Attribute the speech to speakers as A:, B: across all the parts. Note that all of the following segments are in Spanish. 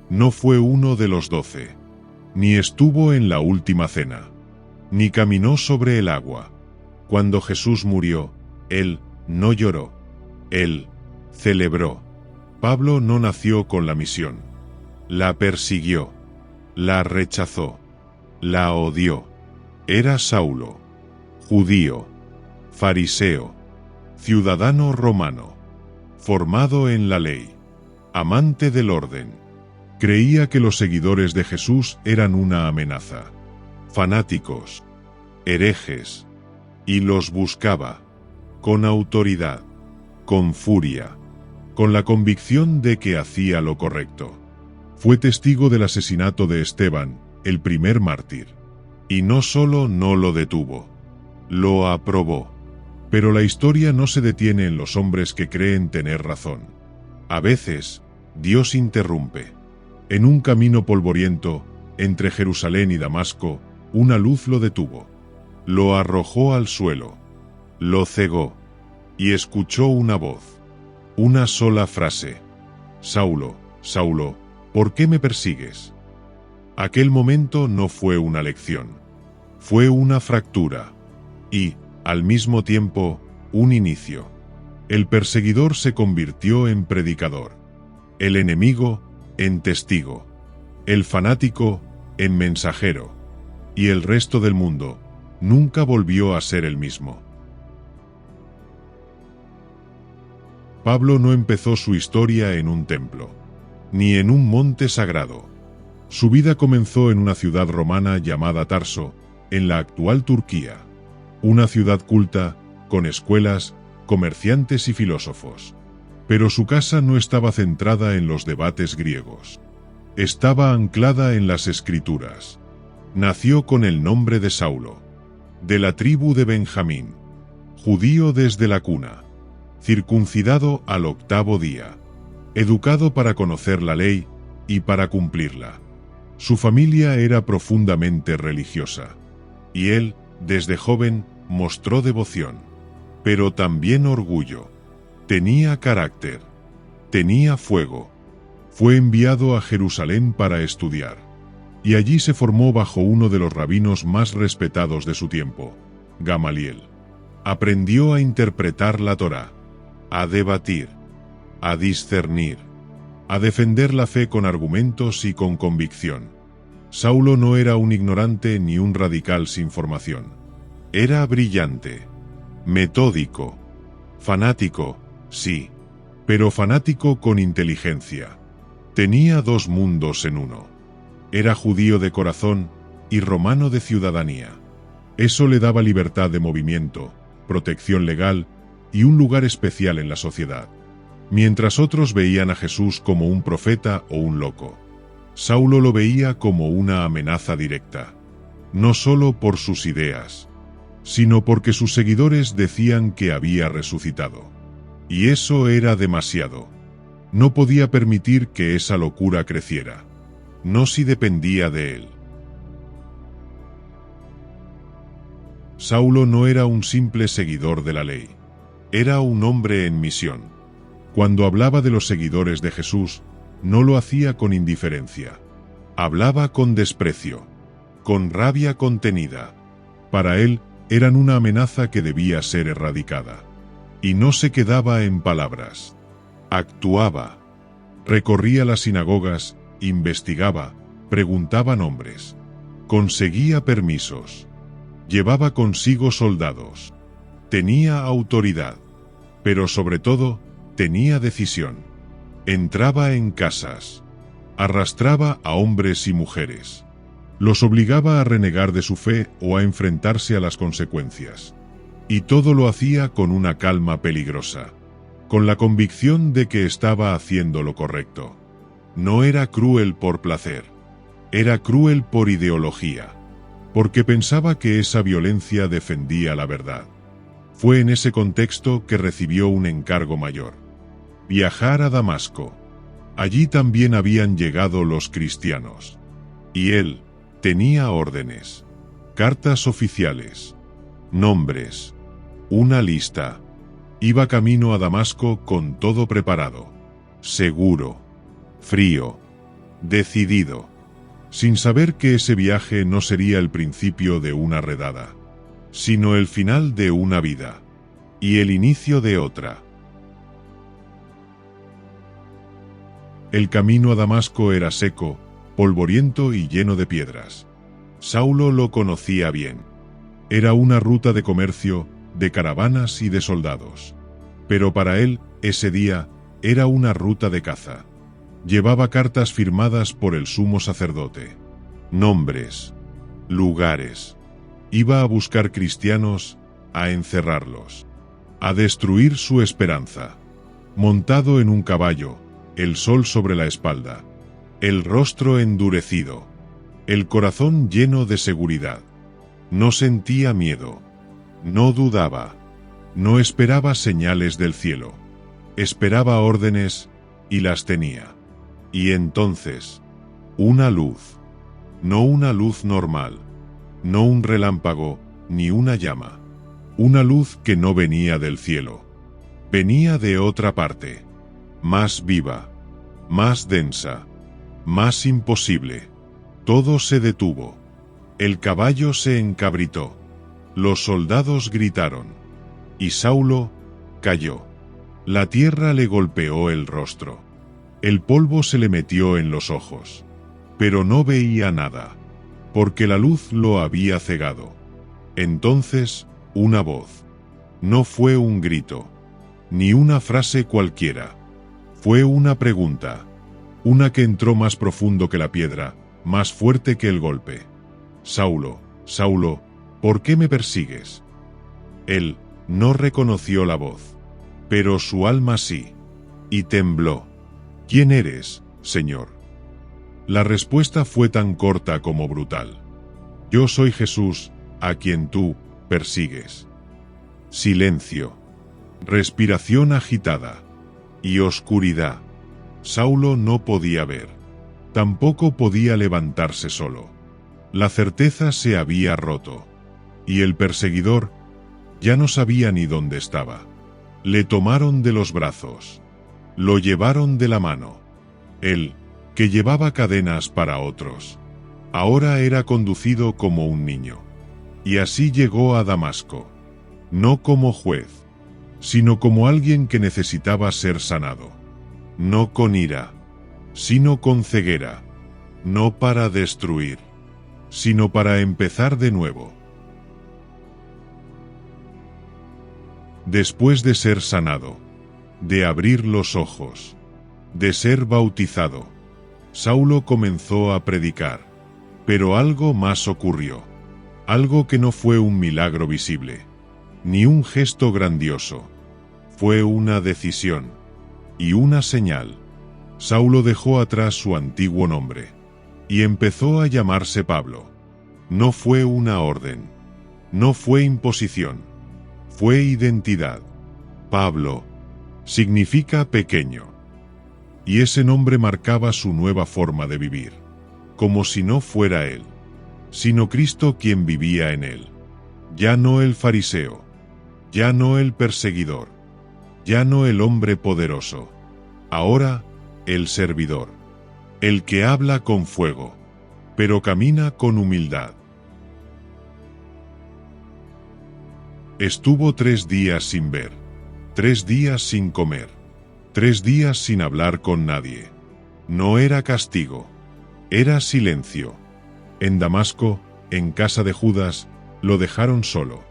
A: No fue uno de los 12. Ni estuvo en la última cena. Ni caminó sobre el agua. Cuando Jesús murió, él no lloró. Él celebró. Pablo no nació con la misión. La persiguió. La rechazó. La odió. Era Saulo. Judío. Fariseo. Ciudadano romano. Formado en la ley. Amante del orden. Creía que los seguidores de Jesús eran una amenaza. Fanáticos. Herejes. Y los buscaba. Con autoridad. Con furia. Con la convicción de que hacía lo correcto. Fue testigo del asesinato de Esteban, el primer mártir. Y no solo no lo detuvo. Lo aprobó. Pero la historia no se detiene en los hombres que creen tener razón. A veces, Dios interrumpe. En un camino polvoriento, entre Jerusalén y Damasco, una luz lo detuvo. Lo arrojó al suelo. Lo cegó. Y escuchó una voz. Una sola frase. Saulo, Saulo, ¿por qué me persigues? Aquel momento no fue una lección. Fue una fractura. Y, al mismo tiempo, un inicio. El perseguidor se convirtió en predicador. El enemigo, en testigo. El fanático, en mensajero. Y el resto del mundo, nunca volvió a ser el mismo. Pablo no empezó su historia en un templo, ni en un monte sagrado. Su vida comenzó en una ciudad romana llamada Tarso, en la actual Turquía. Una ciudad culta, con escuelas, comerciantes y filósofos. Pero su casa no estaba centrada en los debates griegos. Estaba anclada en las Escrituras. Nació con el nombre de Saulo, de la tribu de Benjamín, judío desde la cuna, circuncidado al 8º día, educado para conocer la ley y para cumplirla. Su familia era profundamente religiosa, y él, desde joven, mostró devoción, pero también orgullo. Tenía carácter, tenía fuego. Fue enviado a Jerusalén para estudiar, y allí se formó bajo uno de los rabinos más respetados de su tiempo, Gamaliel. Aprendió a interpretar la Torá, a debatir, a discernir, a defender la fe con argumentos y con convicción. Saulo no era un ignorante ni un radical sin formación. Era brillante, metódico, fanático, sí, pero fanático con inteligencia. Tenía dos mundos en uno. Era judío de corazón y romano de ciudadanía. Eso le daba libertad de movimiento, protección legal y un lugar especial en la sociedad. Mientras otros veían a Jesús como un profeta o un loco, Saulo lo veía como una amenaza directa. No solo por sus ideas, sino porque sus seguidores decían que había resucitado. Y eso era demasiado. No podía permitir que esa locura creciera. No si dependía de él. Saulo no era un simple seguidor de la ley. Era un hombre en misión. Cuando hablaba de los seguidores de Jesús, no lo hacía con indiferencia. Hablaba con desprecio, con rabia contenida. Para él, eran una amenaza que debía ser erradicada. Y no se quedaba en palabras. Actuaba. Recorría las sinagogas, investigaba, preguntaba nombres. Conseguía permisos. Llevaba consigo soldados. Tenía autoridad. Pero sobre todo, tenía decisión. Entraba en casas. Arrastraba a hombres y mujeres. Los obligaba a renegar de su fe o a enfrentarse a las consecuencias. Y todo lo hacía con una calma peligrosa, con la convicción de que estaba haciendo lo correcto. No era cruel por placer. Era cruel por ideología, porque pensaba que esa violencia defendía la verdad. Fue en ese contexto que recibió un encargo mayor: viajar a Damasco. Allí también habían llegado los cristianos. Y él tenía órdenes, cartas oficiales, nombres, una lista. Iba camino a Damasco con todo preparado, seguro, frío, decidido, sin saber que ese viaje no sería el principio de una redada, sino el final de una vida, y el inicio de otra. El camino a Damasco era seco, polvoriento y lleno de piedras. Saulo lo conocía bien. Era una ruta de comercio, de caravanas y de soldados. Pero para él, ese día, era una ruta de caza. Llevaba cartas firmadas por el sumo sacerdote. Nombres, lugares. Iba a buscar cristianos, a encerrarlos, a destruir su esperanza. Montado en un caballo, el sol sobre la espalda, el rostro endurecido, el corazón lleno de seguridad. No sentía miedo, no dudaba, no esperaba señales del cielo. Esperaba órdenes, y las tenía. Y entonces, una luz. No una luz normal, no un relámpago, ni una llama. Una luz que no venía del cielo. Venía de otra parte. Más viva, más densa, más imposible. Todo se detuvo. El caballo se encabritó. Los soldados gritaron. Y Saulo cayó. La tierra le golpeó el rostro. El polvo se le metió en los ojos. Pero no veía nada, porque la luz lo había cegado. Entonces, una voz. No fue un grito, ni una frase cualquiera. Fue una pregunta, una que entró más profundo que la piedra, más fuerte que el golpe. Saulo, Saulo, ¿por qué me persigues? Él no reconoció la voz, pero su alma sí, y tembló. ¿Quién eres, Señor? La respuesta fue tan corta como brutal. Yo soy Jesús, a quien tú persigues. Silencio. Respiración agitada. Y oscuridad. Saulo no podía ver. Tampoco podía levantarse solo. La certeza se había roto. Y el perseguidor ya no sabía ni dónde estaba. Le tomaron de los brazos. Lo llevaron de la mano. Él, que llevaba cadenas para otros, ahora era conducido como un niño. Y así llegó a Damasco. No como juez, sino como alguien que necesitaba ser sanado. No con ira, sino con ceguera. No para destruir, sino para empezar de nuevo. Después de ser sanado, de abrir los ojos, de ser bautizado, Saulo comenzó a predicar. Pero algo más ocurrió. Algo que no fue un milagro visible, ni un gesto grandioso. Fue una decisión y una señal. Saulo dejó atrás su antiguo nombre y empezó a llamarse Pablo. No fue una orden, no fue imposición, fue identidad. Pablo significa pequeño, y ese nombre marcaba su nueva forma de vivir, como si no fuera él, sino Cristo quien vivía en él. Ya no el fariseo, ya no el perseguidor, ya no el hombre poderoso, ahora el servidor, el que habla con fuego, pero camina con humildad. Estuvo 3 días sin ver, 3 días sin comer, 3 días sin hablar con nadie. No era castigo, era silencio. En Damasco, en casa de Judas, lo dejaron solo.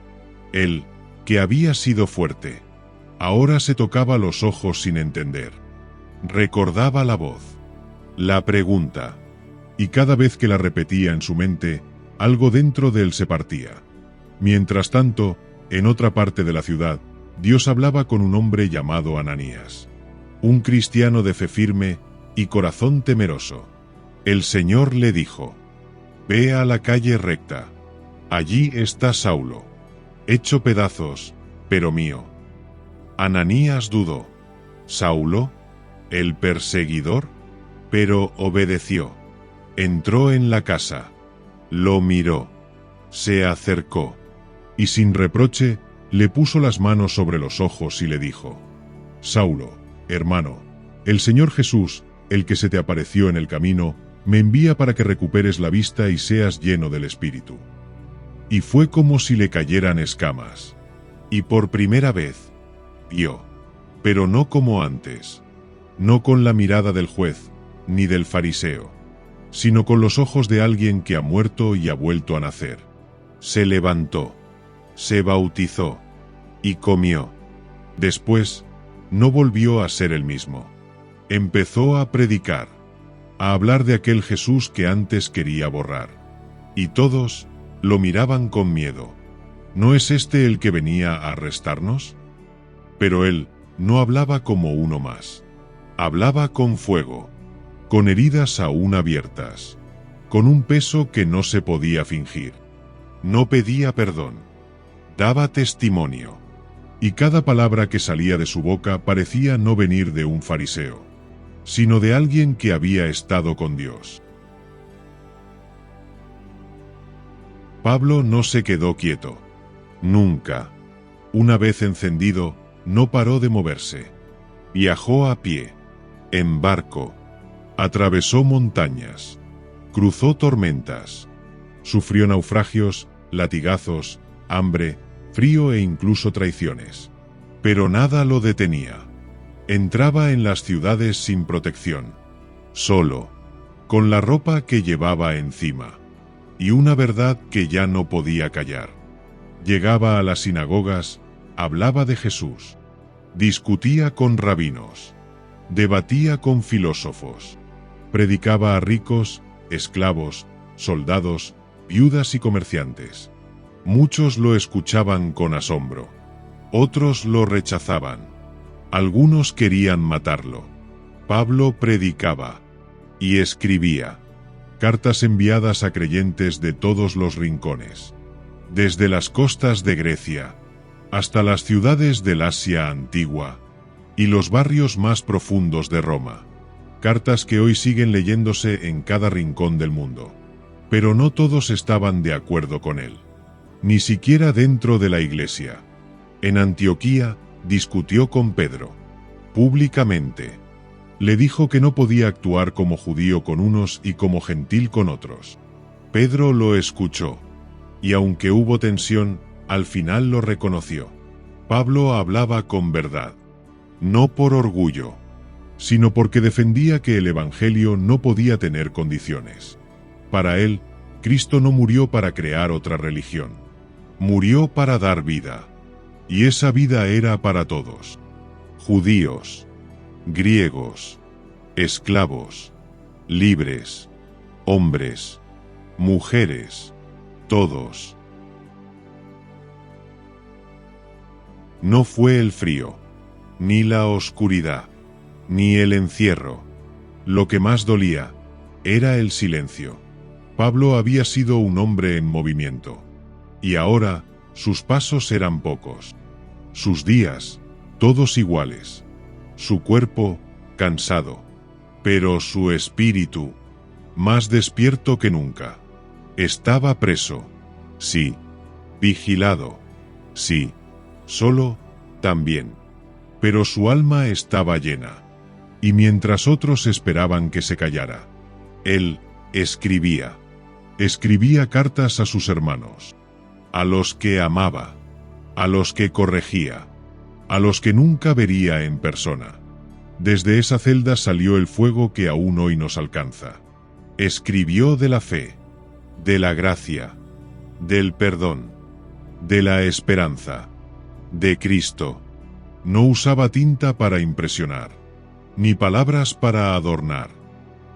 A: Él, que había sido fuerte, ahora se tocaba los ojos sin entender. Recordaba la voz, la pregunta, y cada vez que la repetía en su mente, algo dentro de él se partía. Mientras tanto, en otra parte de la ciudad, Dios hablaba con un hombre llamado Ananías, un cristiano de fe firme y corazón temeroso. El Señor le dijo: «Ve a la calle recta. Allí está Saulo, hecho pedazos, pero mío». Ananías dudó. ¿Saulo, el perseguidor? Pero obedeció. Entró en la casa, lo miró, se acercó, y sin reproche le puso las manos sobre los ojos y le dijo: «Saulo, hermano, el Señor Jesús, el que se te apareció en el camino, me envía para que recuperes la vista y seas lleno del Espíritu. Y fue como si le cayeran escamas. Y por primera vez, vio, pero no como antes, no con la mirada del juez, ni del fariseo, sino con los ojos de alguien que ha muerto y ha vuelto a nacer. Se levantó, se bautizó, y comió. Después, no volvió a ser el mismo. Empezó a predicar, a hablar de aquel Jesús que antes quería borrar. Y todos lo miraban con miedo. ¿No es este el que venía a arrestarnos? Pero él no hablaba como uno más. Hablaba con fuego, con heridas aún abiertas, con un peso que no se podía fingir. No pedía perdón, daba testimonio, y cada palabra que salía de su boca parecía no venir de un fariseo, sino de alguien que había estado con Dios. Pablo no se quedó quieto. Nunca. Una vez encendido, no paró de moverse. Viajó a pie, en barco, atravesó montañas, cruzó tormentas, sufrió naufragios, latigazos, hambre, frío e incluso traiciones. Pero nada lo detenía. Entraba en las ciudades sin protección, solo, con la ropa que llevaba encima, y una verdad que ya no podía callar. Llegaba a las sinagogas, hablaba de Jesús, discutía con rabinos, debatía con filósofos, predicaba a ricos, esclavos, soldados, viudas y comerciantes. Muchos lo escuchaban con asombro, otros lo rechazaban, algunos querían matarlo. Pablo predicaba y escribía cartas enviadas a creyentes de todos los rincones, desde las costas de Grecia hasta las ciudades del Asia antigua y los barrios más profundos de Roma. Cartas que hoy siguen leyéndose en cada rincón del mundo. Pero no todos estaban de acuerdo con él, ni siquiera dentro de la iglesia. En Antioquía discutió con Pedro, públicamente. Le dijo que no podía actuar como judío con unos y como gentil con otros. Pedro lo escuchó, y aunque hubo tensión, al final lo reconoció. Pablo hablaba con verdad, no por orgullo, sino porque defendía que el Evangelio no podía tener condiciones. Para él, Cristo no murió para crear otra religión. Murió para dar vida. Y esa vida era para todos. Judíos, griegos, esclavos, libres, hombres, mujeres, todos. No fue el frío, ni la oscuridad, ni el encierro. Lo que más dolía era el silencio. Pablo había sido un hombre en movimiento, y ahora sus pasos eran pocos. Sus días, todos iguales. Su cuerpo, cansado, pero su espíritu, más despierto que nunca. Estaba preso, sí. Vigilado, sí. Solo, también. Pero su alma estaba llena. Y mientras otros esperaban que se callara, él escribía. Escribía cartas a sus hermanos, a los que amaba, a los que corregía, a los que nunca vería en persona. Desde esa celda salió el fuego que aún hoy nos alcanza. Escribió de la fe, de la gracia, del perdón, de la esperanza, de Cristo. No usaba tinta para impresionar, ni palabras para adornar.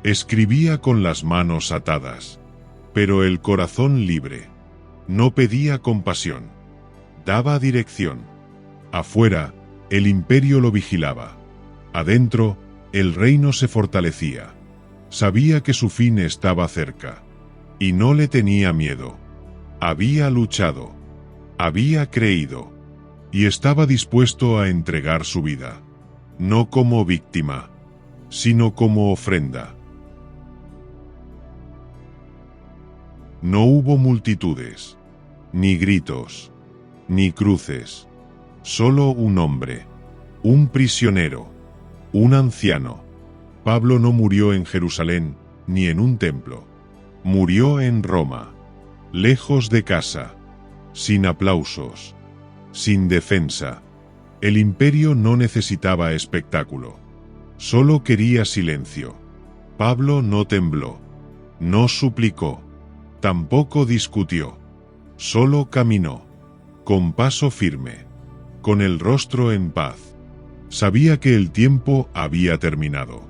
A: Escribía con las manos atadas, pero el corazón libre. No pedía compasión, daba dirección. Afuera, el imperio lo vigilaba. Adentro, el reino se fortalecía. Sabía que su fin estaba cerca. Y no le tenía miedo. Había luchado. Había creído. Y estaba dispuesto a entregar su vida. No como víctima, sino como ofrenda. No hubo multitudes, ni gritos, ni cruces. Solo un hombre, un prisionero, un anciano, Pablo no murió en Jerusalén, ni en un templo. Murió en Roma, lejos de casa, sin aplausos, sin defensa. El imperio no necesitaba espectáculo. Solo quería silencio. Pablo no tembló, no suplicó, tampoco discutió. Solo caminó, con paso firme, con el rostro en paz. Sabía que el tiempo había terminado,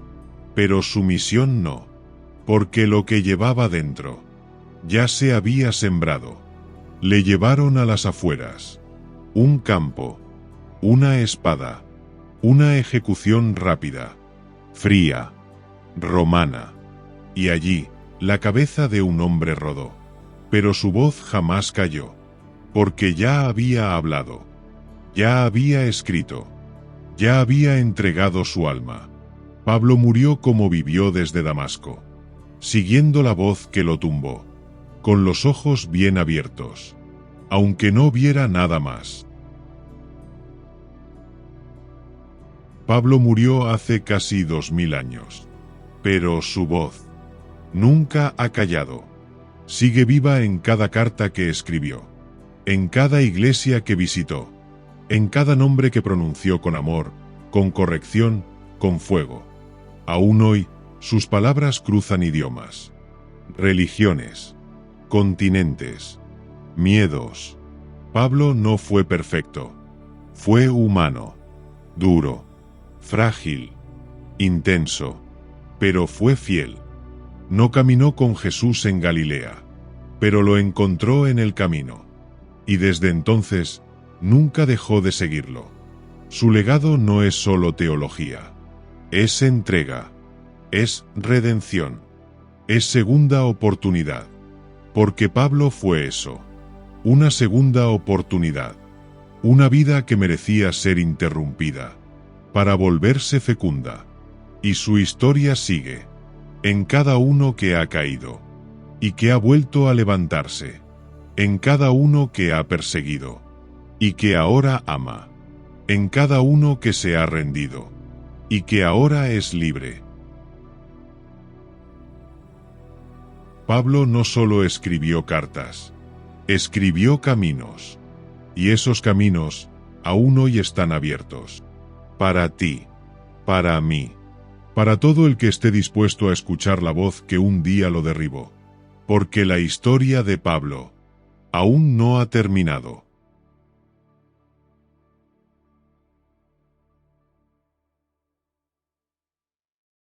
A: pero su misión no, porque lo que llevaba dentro ya se había sembrado. Le llevaron a las afueras, un campo, una espada, una ejecución rápida, fría, romana, y allí la cabeza de un hombre rodó, pero su voz jamás cayó, porque ya había hablado, ya había escrito, ya había entregado su alma. Pablo murió como vivió desde Damasco, siguiendo la voz que lo tumbó, con los ojos bien abiertos, aunque no viera nada más. Pablo murió hace casi 2000 años, pero su voz nunca ha callado. Sigue viva en cada carta que escribió, en cada iglesia que visitó, en cada nombre que pronunció con amor, con corrección, con fuego. Aún hoy, sus palabras cruzan idiomas, religiones, continentes, miedos. Pablo no fue perfecto, fue humano, duro, frágil, intenso, pero fue fiel. No caminó con Jesús en Galilea, pero lo encontró en el camino, y desde entonces nunca dejó de seguirlo. Su legado no es solo teología, es entrega, es redención, es segunda oportunidad, porque Pablo fue eso, una segunda oportunidad, una vida que merecía ser interrumpida, para volverse fecunda, y su historia sigue, en cada uno que ha caído, y que ha vuelto a levantarse, en cada uno que ha perseguido, y que ahora ama, en cada uno que se ha rendido, y que ahora es libre. Pablo no solo escribió cartas, escribió caminos, y esos caminos aún hoy están abiertos, para ti, para mí, para todo el que esté dispuesto a escuchar la voz que un día lo derribó, porque la historia de Pablo aún no ha terminado.